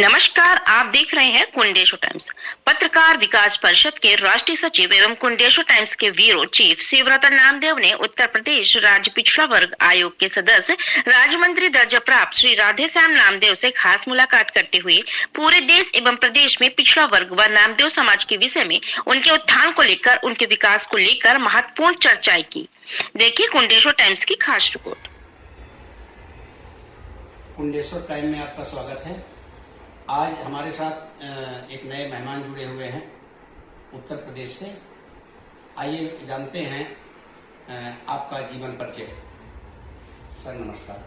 नमस्कार, आप देख रहे हैं कुंडेशो टाइम्स। पत्रकार विकास परिषद के राष्ट्रीय सचिव एवं कुंडेशो टाइम्स के ब्यूरो चीफ शिवरतन नामदेव ने उत्तर प्रदेश राज्य पिछड़ा वर्ग आयोग के सदस्य राज्य मंत्री दर्जा प्राप्त श्री राधेश्याम नामदेव से खास मुलाकात करते हुए पूरे देश एवं प्रदेश में पिछड़ा वर्ग व नामदेव समाज के विषय में उनके उत्थान को लेकर, उनके विकास को लेकर महत्वपूर्ण चर्चाएं की। देखिए कुंडेशो टाइम्स की खास रिपोर्ट। कुंडेश्वर टाइम में आपका स्वागत है। आज हमारे साथ एक नए मेहमान जुड़े हुए हैं उत्तर प्रदेश से। आइए जानते हैं आपका जीवन परिचय। सर नमस्कार।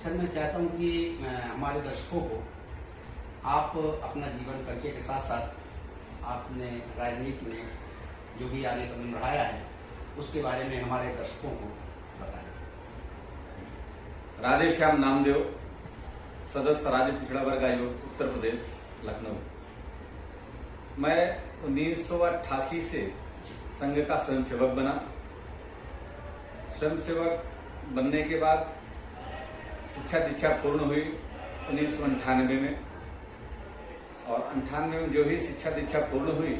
सर मैं चाहता हूं कि हमारे दर्शकों को आप अपना जीवन परिचय के साथ साथ आपने राजनीति में जो भी आगे कदम बढ़ाया है उसके बारे में हमारे दर्शकों को बताएं। राधेश्याम नामदेव, सदस्य राज्य पिछड़ा वर्ग आयोग उत्तर प्रदेश लखनऊ। मैं 1988 से संघ का स्वयंसेवक बना। स्वयंसेवक बनने के बाद शिक्षा दीक्षा पूर्ण हुई 1998 में, और 98 में जो ही शिक्षा दीक्षा पूर्ण हुई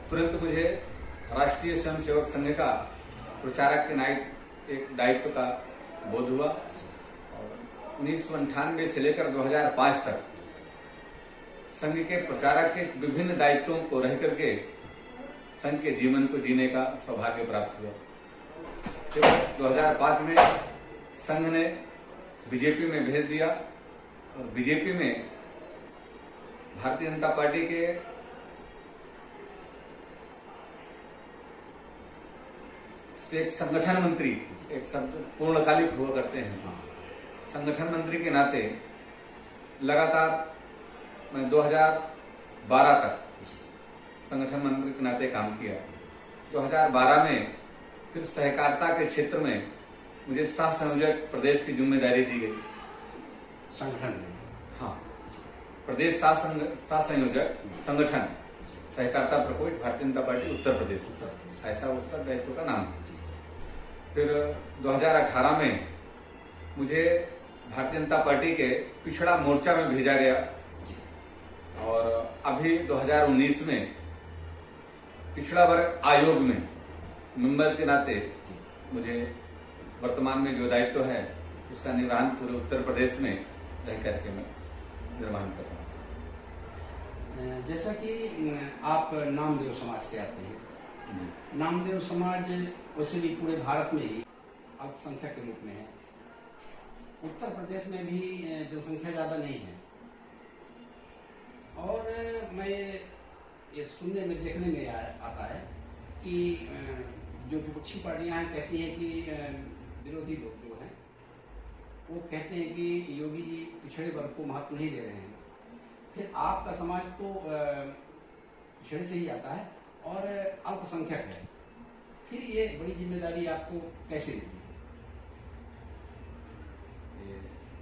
तुरंत मुझे राष्ट्रीय स्वयंसेवक संघ का प्रचारक के नायक एक दायित्व का बोध हुआ। 1998 से लेकर 2005 तक संघ के प्रचारक के विभिन्न दायित्वों को रह करके संघ के जीवन को जीने का सौभाग्य प्राप्त हुआ। फिर 2005 में संघ ने बीजेपी में भेज दिया, और बीजेपी में भारतीय जनता पार्टी के एक संगठन मंत्री, एक पूर्णकालिक हुआ करते हैं, संगठन मंत्री के नाते लगातार मैं 2012 तक संगठन मंत्री के नाते काम किया। 2012 में फिर सहकारिता के क्षेत्र में मुझे सह संयोजक प्रदेश की जिम्मेदारी दी गई। संगठन में हाँ, प्रदेश सह संयोजक संगठन सहकारिता प्रकोष्ठ भारतीय जनता पार्टी उत्तर प्रदेश, ऐसा उसका दायित्व का नाम है। फिर 2018 में मुझे भारतीय जनता पार्टी के पिछड़ा मोर्चा में भेजा गया, और अभी 2019 में पिछड़ा वर्ग आयोग में मेंबर के नाते मुझे वर्तमान में जो दायित्व है उसका निर्वहन पूरे उत्तर प्रदेश में रह करके मैं निर्वहन कर रहा हूँ। जैसा कि आप नामदेव समाज से आते हैं, नामदेव समाज वैसे भी पूरे भारत में ही अल्पसंख्यक के रूप में है। उत्तर प्रदेश में भी जनसंख्या ज्यादा नहीं है, और मैं ये सुनने में देखने में आता है कि जो विपक्षी पार्टियां हैं कहती हैं कि विरोधी लोग जो हैं वो कहते हैं कि योगी जी पिछड़े वर्ग को महत्व नहीं दे रहे हैं। फिर आपका समाज तो पिछड़े से ही आता है और अल्पसंख्यक है, फिर ये बड़ी जिम्मेदारी आपको कैसे मिली?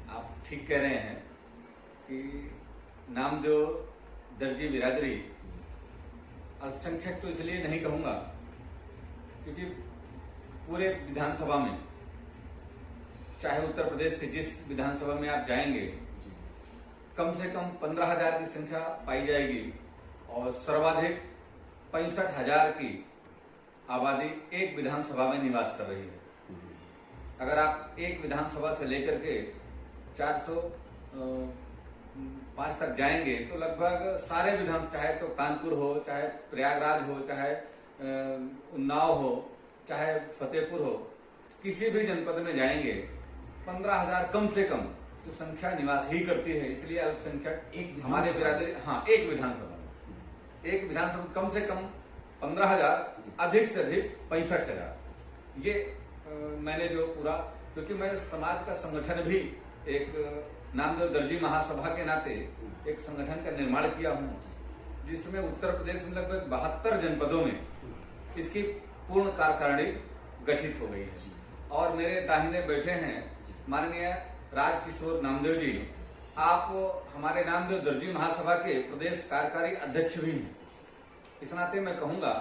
आप ठीक कह रहे हैं कि नामदेव दर्जी बिरादरी अल्पसंख्यक तो इसलिए नहीं कहूंगा क्योंकि पूरे विधानसभा में, चाहे उत्तर प्रदेश के जिस विधानसभा में आप जाएंगे, कम से कम 15,000 की संख्या पाई जाएगी, और सर्वाधिक 65,000 की आबादी एक विधानसभा में निवास कर रही है। अगर आप एक विधानसभा से लेकर के 405 तक जाएंगे तो लगभग सारे विधान, चाहे तो कानपुर हो, चाहे प्रयागराज हो, चाहे उन्नाव हो, चाहे फतेहपुर हो, किसी भी जनपद में जाएंगे 15,000 कम से कम तो संख्या निवास ही करती है। इसलिए अल्पसंख्यक एक हमारे बिरादरी, हाँ, एक विधानसभा कम से कम 15,000, अधिक से अधिक 65,000। ये मैंने जो पूरा, क्योंकि मैं समाज का संगठन भी एक नामदेव दर्जी महासभा के नाते एक संगठन का निर्माण किया हूं, जिसमें उत्तर प्रदेश में लगभग 72 जनपदों में इसकी पूर्ण कार्यकारिणी गठित हो गई है। और मेरे दाहिने बैठे हैं माननीय राजकिशोर नामदेव जी। आप हमारे नामदेव दर्जी महासभा के प्रदेश कार्यकारी अध्यक्ष भी हैं। इस नाते मैं कहूंगा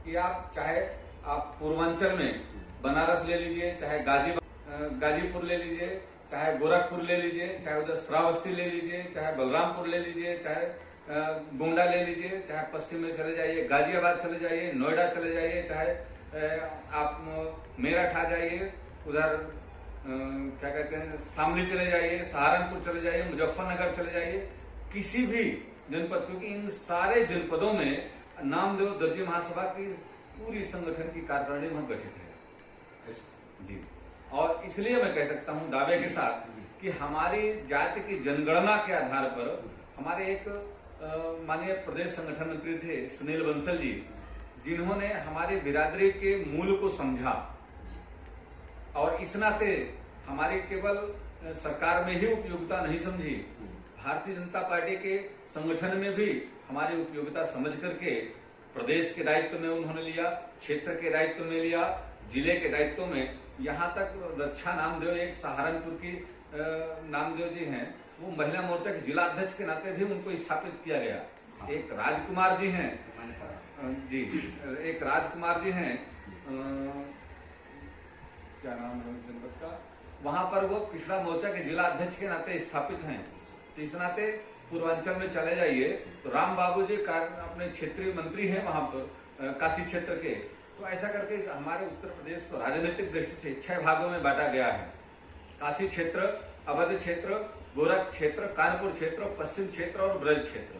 कि आप चाहे आप पूर्वांचल में बनारस ले लीजिए, चाहे गाजीपुर गाजीपुर ले लीजिए, चाहे गोरखपुर ले लीजिए, चाहे उधर श्रावस्ती ले लीजिए, चाहे बलरामपुर ले लीजिए, चाहे गोंडा ले लीजिए, चाहे पश्चिम में चले जाइए, गाजियाबाद चले जाइए, नोएडा चले जाइए, चाहे आप मेरठ आ जाइए, उधर क्या कहते हैं शामली चले जाइए, सहारनपुर चले जाइए, मुजफ्फरनगर चले जाइए, किसी भी जनपद, क्योंकि इन सारे जनपदों में नामदेव दर्जी महासभा की पूरी संगठन की कार्यकारिणी वहां गठित है जी। और इसलिए मैं कह सकता हूं दावे के साथ कि हमारी जाति की जनगणना के आधार पर हमारे एक माननीय प्रदेश संगठन मंत्री थे सुनील बंसल जी, जिन्होंने हमारी बिरादरी के मूल को समझा और इस नाते हमारी केवल सरकार में ही उपयोगिता नहीं समझी, भारतीय जनता पार्टी के संगठन में भी हमारी उपयोगिता समझ करके प्रदेश के दायित्व में उन्होंने लिया, क्षेत्र के दायित्व में लिया, जिले के दायित्व में, यहाँ तक रक्षा नामदेव एक सहारनपुर की नामदेव जी हैं, वो महिला मोर्चा के जिला अध्यक्ष के नाते भी उनको स्थापित किया गया। एक राजकुमार जी हैं जी, एक राजकुमार जी हैं, क्या नाम है जनपद का, वहां पर वो पिछड़ा मोर्चा के जिला अध्यक्ष के नाते स्थापित हैं। तो इस नाते पूर्वांचल में चले जाइए तो राम बाबू जी अपने क्षेत्रीय मंत्री हैं वहां पर काशी क्षेत्र के। तो ऐसा करके हमारे उत्तर प्रदेश को राजनीतिक दृष्टि से 6 भागों में बांटा गया है। काशी क्षेत्र, अवध क्षेत्र, गोरख क्षेत्र, कानपुर क्षेत्र, पश्चिम क्षेत्र और ब्रज क्षेत्र।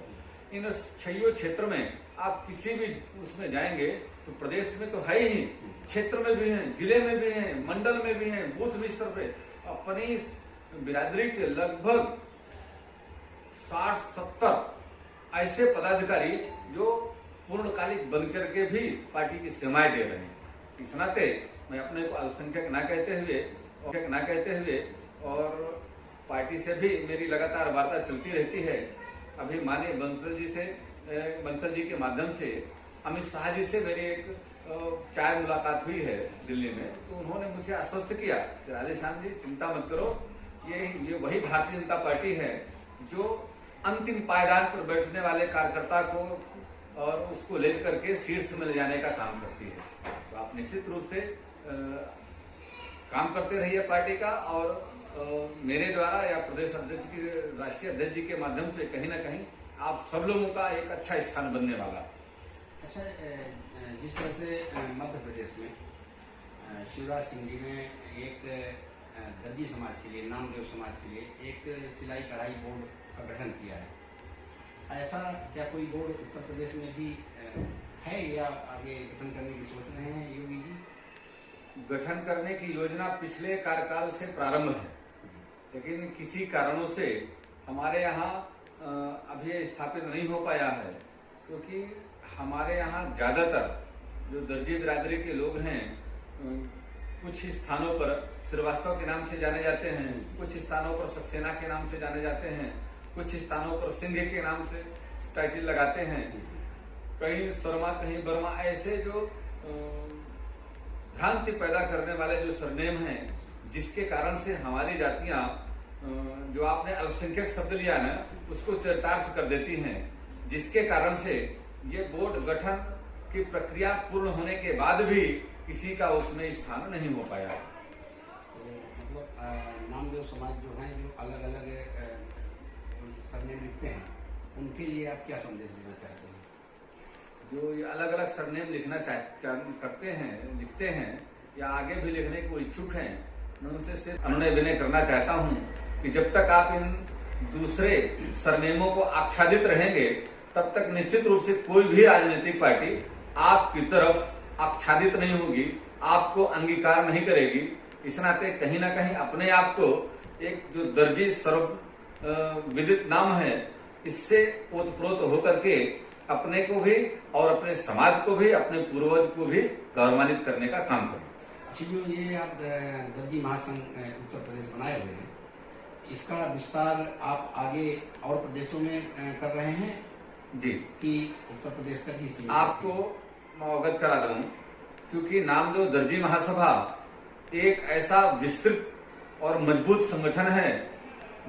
इन 6 क्षेत्र में आप किसी भी उसमें जाएंगे तो प्रदेश में तो है ही, क्षेत्र में भी हैं, जिले में भी हैं, मंडल में भी हैं, बूथ स्तर पे अपनी बिरादरी के लगभग 60-70 ऐसे पदाधिकारी जो पूर्णकालिक बनकर के भी पार्टी की सेवाएं दे रहे हैं। इस नाते मैं अपने को अल्पसंख्यक ना कहते हुए और पार्टी से भी मेरी लगातार वार्ता चलती रहती है। अभी माननीय बंसल जी के माध्यम से अमित शाह जी से मेरी एक चाय मुलाकात हुई है दिल्ली में, तो उन्होंने मुझे आश्वस्त किया कि राधेश्याम जी चिंता मत करो, ये वही भारतीय जनता पार्टी है जो अंतिम पायदान पर बैठने वाले कार्यकर्ता को और उसको ले करके शीर्ष में ले जाने का काम करती है। तो आप निश्चित रूप से काम करते रहिए पार्टी का, और मेरे द्वारा या प्रदेश अध्यक्ष की, राष्ट्रीय अध्यक्ष जी के माध्यम से कहीं ना कहीं आप सब लोगों का एक अच्छा स्थान बनने वाला। अच्छा, जिस तरह से मध्य प्रदेश में शिवराज सिंह जी ने एक दर्जी समाज के लिए, नामदेव समाज के लिए एक सिलाई कढ़ाई बोर्ड का गठन किया है, ऐसा क्या कोई बोर्ड उत्तर प्रदेश में भी है या आगे गठन करने की सोच रहे हैं योगी जी? गठन करने की योजना पिछले कार्यकाल से प्रारंभ है, लेकिन किसी कारणों से हमारे यहाँ अभी स्थापित नहीं हो पाया है, क्योंकि हमारे यहाँ ज्यादातर जो दर्जी बिरादरी के लोग हैं कुछ स्थानों पर श्रीवास्तव के नाम से जाने जाते हैं, कुछ स्थानों पर सक्सेना के नाम से जाने जाते हैं, कुछ स्थानों पर सिंह के नाम से टाइटल लगाते हैं, कहीं शर्मा कहीं वर्मा, ऐसे जो भ्रांति पैदा करने वाले जो सरनेम हैं, जिसके कारण से हमारी जातियां जो आपने अल्पसंख्यक शब्द लिया ना, उसको चरितार्थ कर देती हैं, जिसके कारण से ये बोर्ड गठन की प्रक्रिया पूर्ण होने के बाद भी किसी का उसमें स्थान नहीं हो पाया। तो मतलब नामदेव समाज जो है, जो अलग अलग सरनेम लिखते हैं, उनके लिए आप क्या संदेश देना चाहते हैं? जो ये अलग अलग सरनेम लिखना लिखते हैं या आगे भी लिखने को इच्छुक हैं, मैं उनसे सिर्फ अनुनय विनय करना चाहता हूं कि जब तक आप इन दूसरे सरनेमों को आच्छादित रहेंगे, तब तक निश्चित रूप से कोई भी राजनीतिक पार्टी आपकी तरफ आच्छादित नहीं होगी, आपको अंगीकार नहीं करेगी। इस नाते कहीं ना कहीं अपने आप को एक जो दर्जी सर्व विदित नाम है, इससे ओतप्रोत होकर के अपने को भी और अपने समाज को भी, अपने पूर्वज को भी गौरवान्वित करने का काम करें। जो ये आप दर्जी महासंघ उत्तर प्रदेश बनाए हुए हैं, इसका विस्तार आप आगे और प्रदेशों में कर रहे हैं जी, कि उत्तर प्रदेश तक ही? आपको मैं अवगत करा दूं, क्योंकि नामदेव दर्जी महासभा एक ऐसा विस्तृत और मजबूत संगठन है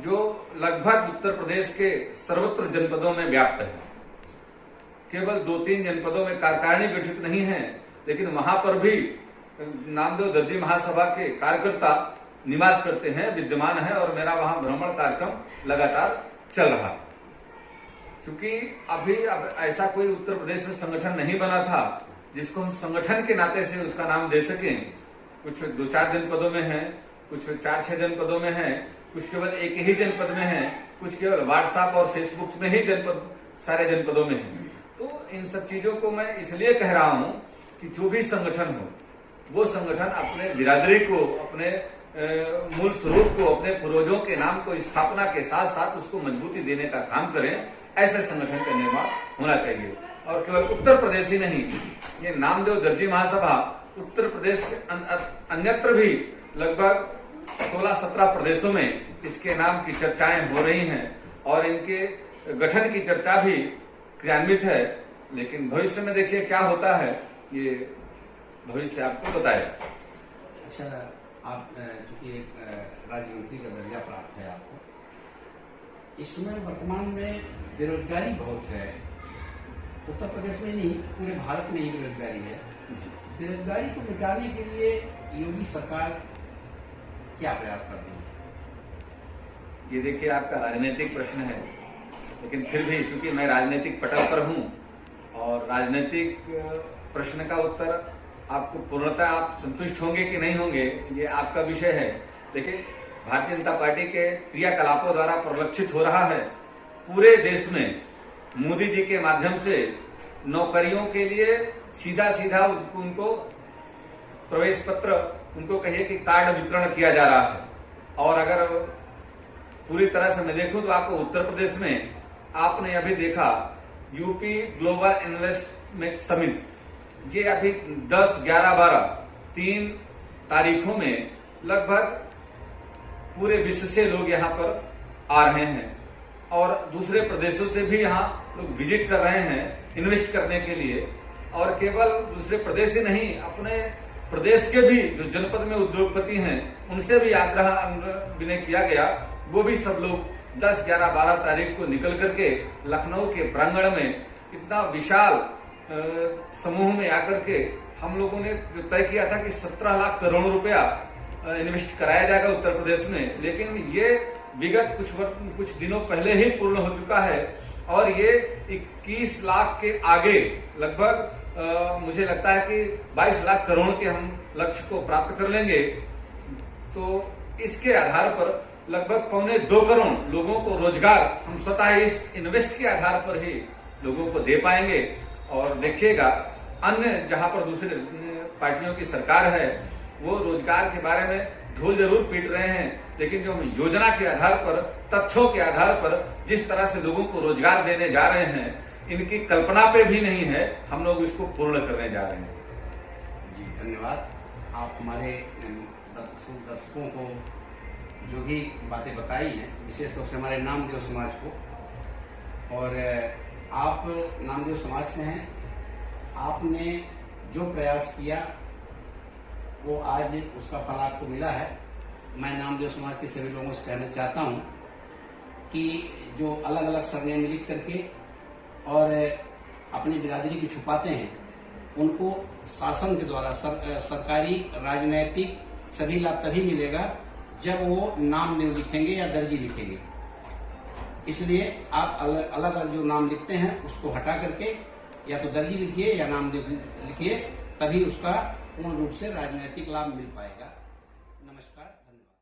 जो लगभग उत्तर प्रदेश के सर्वत्र जनपदों में व्याप्त है। केवल 2-3 जनपदों में कार्यकारिणी गठित नहीं है, लेकिन वहां पर भी नामदेव दर्जी महासभा के कार्यकर्ता निवास करते हैं, विद्यमान है और मेरा वहां भ्रमण कार्यक्रम लगातार चल रहा है। क्योंकि अब ऐसा कोई उत्तर प्रदेश में संगठन नहीं बना था जिसको हम संगठन के नाते से उसका नाम दे सकें। कुछ 2-4 जनपदों में है, कुछ 4-6 जनपदों में है, कुछ केवल एक ही जनपद में है, कुछ केवल व्हाट्सएप और फेसबुक में ही सारे जनपदों में है। तो इन सब चीजों को मैं इसलिए कह रहा हूं कि जो भी संगठन हो वो संगठन अपने बिरादरी को, अपने मूल स्वरूप को, अपने पूर्वजों के नाम को स्थापना के साथ साथ उसको मजबूती देने का काम करें। ऐसे संगठन का निर्माण होना चाहिए। और केवल उत्तर प्रदेश ही नहीं, ये नामदेव दर्जी महासभा उत्तर प्रदेश के अन्यत्र भी लगभग 16-17 प्रदेशों में इसके नाम की चर्चाएं हो रही हैं और इनके गठन की चर्चा भी क्रियान्वित है। लेकिन भविष्य में देखिए क्या होता है, ये भविष्य आपको बताएगा। अच्छा, आप चूंकि एक राज्य मंत्री का दर्जा प्राप्त है आपको, इसमें वर्तमान में बेरोजगारी बहुत है। उत्तर प्रदेश में नहीं, पूरे भारत में ही बेरोजगारी है। बेरोजगारी को मिटाने के लिए योगी सरकार क्या प्रयास कर रही है? ये देखिए आपका राजनीतिक प्रश्न है, लेकिन फिर भी चूंकि मैं राजनीतिक पटल पर हूं और राजनीतिक प्रश्न का उत्तर आपको पूर्णतः आप संतुष्ट होंगे कि नहीं होंगे ये आपका विषय है। लेकिन भारतीय जनता पार्टी के क्रियाकलापों द्वारा परिलक्षित हो रहा है पूरे देश में मोदी जी के माध्यम से नौकरियों के लिए सीधा सीधा उनको प्रवेश पत्र, उनको कहिए कि कार्ड वितरण किया जा रहा है। और अगर पूरी तरह से मैं देखूं तो आपको उत्तर प्रदेश में आपने अभी देखा यूपी ग्लोबल इन्वेस्टमेंट समिट, ये अभी 10, 11, 12 3 तारीखों में लगभग पूरे विश्व से लोग यहाँ पर आ रहे हैं और दूसरे प्रदेशों से भी यहाँ लोग विजिट कर रहे हैं इन्वेस्ट करने के लिए। और केवल दूसरे प्रदेश ही नहीं, अपने प्रदेश के भी जो जनपद में उद्योगपति हैं उनसे भी आग्रह विनय किया गया। वो भी सब लोग 10, 11, 12 तारीख को निकल करके लखनऊ के प्रांगण में इतना विशाल समूह में आकर के हम लोगों ने जो तय किया था कि 17 लाख करोड़ रुपया इन्वेस्ट कराया जाएगा उत्तर प्रदेश में। लेकिन ये विगत कुछ दिनों पहले ही पूर्ण हो चुका है और ये 21 लाख के आगे लगभग मुझे लगता है कि 22 लाख करोड़ के हम लक्ष्य को प्राप्त कर लेंगे। तो इसके आधार पर लगभग 1.25 करोड़ लोगों को रोजगार हम स्वतः इस इन्वेस्ट के आधार पर ही लोगों को दे पाएंगे। और देखिएगा अन्य जहां पर दूसरे पार्टियों की सरकार है वो रोजगार के बारे में ढोल जरूर पीट रहे हैं, लेकिन जो हम योजना के आधार पर, तथ्यों के आधार पर जिस तरह से लोगों को रोजगार देने जा रहे हैं, इनकी कल्पना पे भी नहीं है, हम लोग इसको पूर्ण करने जा रहे हैं। जी धन्यवाद। आप हमारे दर्शकों को जो भी बातें बताई हैं, विशेष तौर से हमारे नामदेव समाज को, और आप नामदेव समाज से हैं, आपने जो प्रयास किया वो आज उसका फल आपको मिला है। मैं नामदेव समाज के सभी लोगों से कहना चाहता हूं कि जो अलग अलग सरनेम लिख करके और अपनी बिरादरी को छुपाते हैं, उनको शासन के द्वारा सरकारी राजनैतिक सभी लाभ तभी मिलेगा जब वो नामदेव लिखेंगे या दर्जी लिखेंगे। इसलिए आप अलग अलग जो नाम लिखते हैं उसको हटा करके या तो दर्जी लिखिए या नामदेव लिखिए, तभी उसका पूर्ण रूप से राजनीतिक लाभ मिल पाएगा। नमस्कार, धन्यवाद।